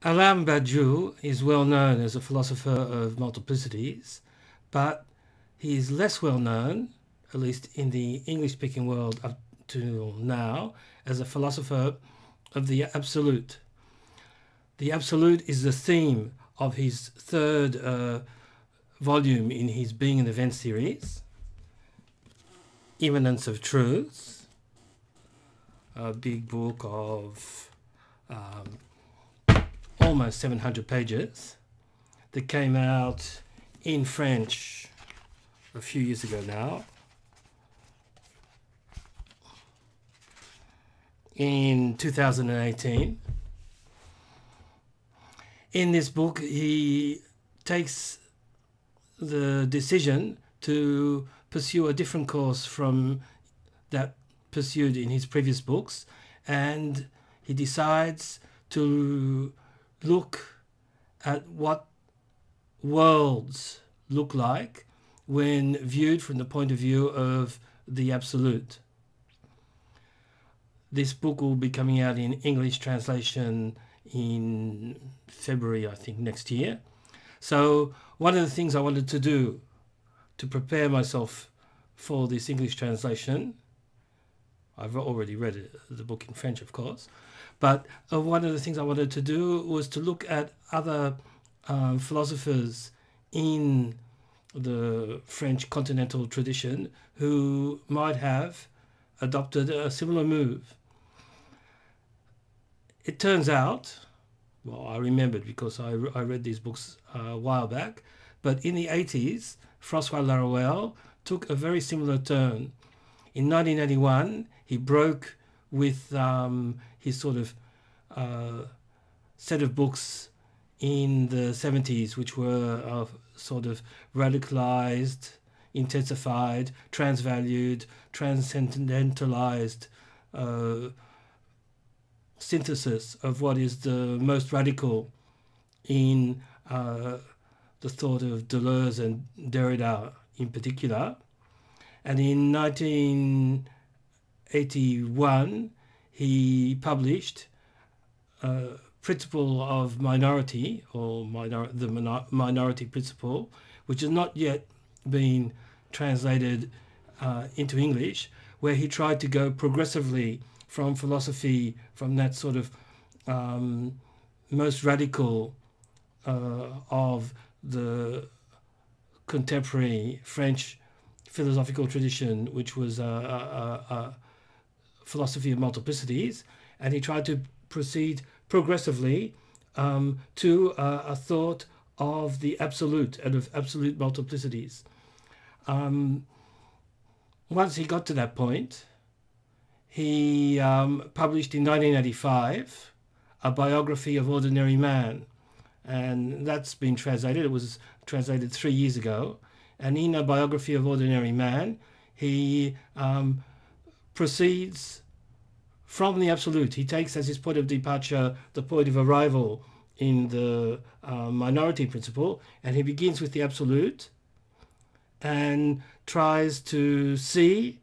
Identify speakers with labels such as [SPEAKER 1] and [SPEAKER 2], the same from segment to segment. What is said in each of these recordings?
[SPEAKER 1] Alain Badiou is well known as a philosopher of multiplicities, but he is less well known, at least in the English-speaking world up to now, as a philosopher of the absolute. The absolute is the theme of his third volume in his Being and Event series, Immanence of Truths, a big book of almost 700 pages that came out in French a few years ago now. In 2018. In this book, he takes the decision to pursue a different course from that pursued in his previous books, and he decides to look at what worlds look like when viewed from the point of view of the absolute. This book will be coming out in English translation in February, I think, next year. So one of the things I wanted to do to prepare myself for this English translation, I've already read the book in French, of course, but one of the things I wanted to do was to look at other philosophers in the French continental tradition who might have adopted a similar move. It turns out, well, I remembered because I read these books a while back, but in the 80s, François Laruelle took a very similar turn. In 1981, he broke with his sort of set of books in the 70s, which were sort of radicalized, intensified, transvalued, transcendentalized synthesis of what is the most radical in the thought of Deleuze and Derrida in particular. And in 1981, he published Principle of Minority, or the Minority Principle, which has not yet been translated into English, where he tried to go progressively from philosophy, from that sort of most radical of the contemporary French philosophical tradition, which was a philosophy of multiplicities, and he tried to proceed progressively to a thought of the absolute and of absolute multiplicities. Once he got to that point, he published in 1985 a biography of Ordinary Man, and that's been translated. It was translated 3 years ago. And in a biography of Ordinary Man, he proceeds from the absolute. He takes as his point of departure the point of arrival in the minority principle, and he begins with the absolute and tries to see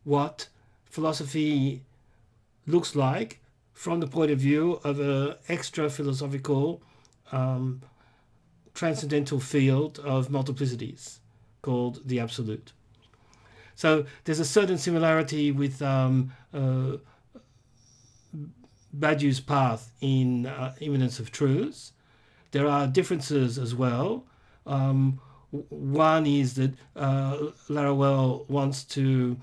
[SPEAKER 1] what philosophy looks like from the point of view of an extra philosophical transcendental field of multiplicities called the absolute. So there's a certain similarity with Badiou's path in Immanence of Truths. There are differences as well. One is that Laruelle wants to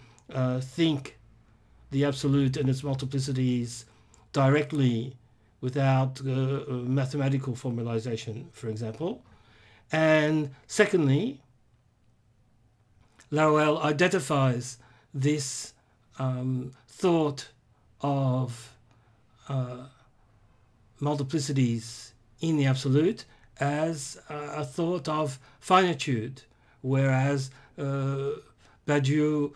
[SPEAKER 1] think the absolute and its multiplicities directly without mathematical formalization, for example. And secondly, Laruelle identifies this thought of multiplicities in the absolute as a thought of finitude, whereas Badiou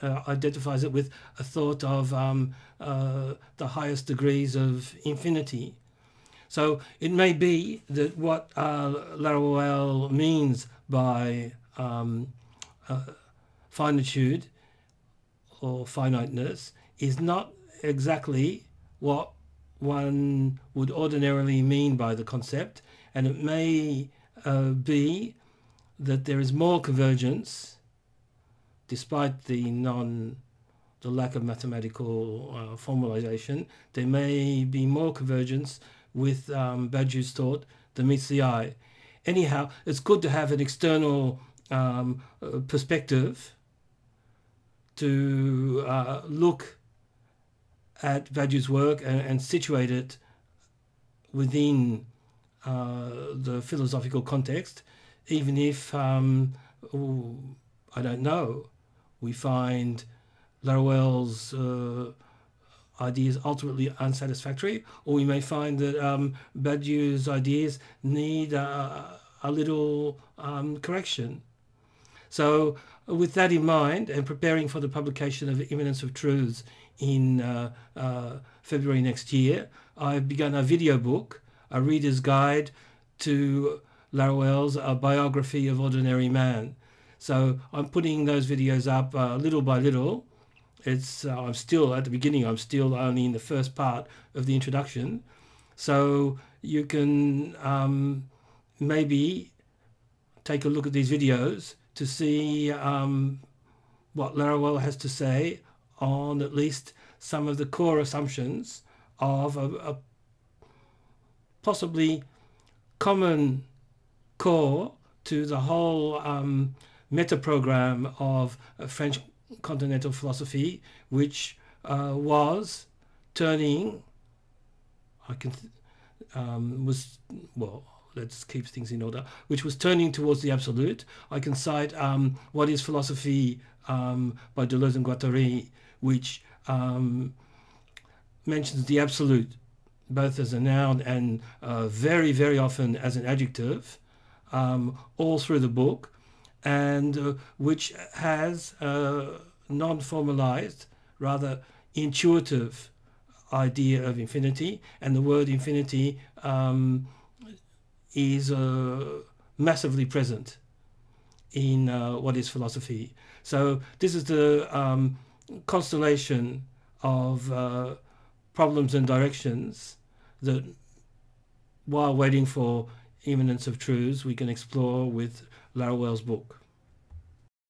[SPEAKER 1] identifies it with a thought of the highest degrees of infinity. So it may be that what Laruelle means by finitude or finiteness is not exactly what one would ordinarily mean by the concept, and it may be that there is more convergence, despite the lack of mathematical formalization. There may be more convergence with Badiou's thought than meets the eye. Anyhow, it's good to have an external perspective to look at Badiou's work and situate it within the philosophical context, even if, I don't know, we find Laruelle's ideas ultimately unsatisfactory, or we may find that Badiou's ideas need a little correction. So with that in mind, and preparing for the publication of Immanence of Truths in February next year, I've begun a video book, a reader's guide to Laruelle's biography of ordinary man. So I'm putting those videos up little by little. I'm still at the beginning. I'm still only in the first part of the introduction. So you can maybe take a look at these videos to see what Laruelle has to say on at least some of the core assumptions of a possibly common core to the whole meta-program of French continental philosophy, which was turning, let's keep things in order, which was turning towards the absolute. I can cite What is Philosophy by Deleuze and Guattari, which mentions the absolute both as a noun and very, very often as an adjective, all through the book, and which has a non-formalized, rather intuitive idea of infinity, and the word infinity is massively present in What is Philosophy. So this is the constellation of problems and directions that, while waiting for Immanence of Truths, we can explore with Laruelle's book.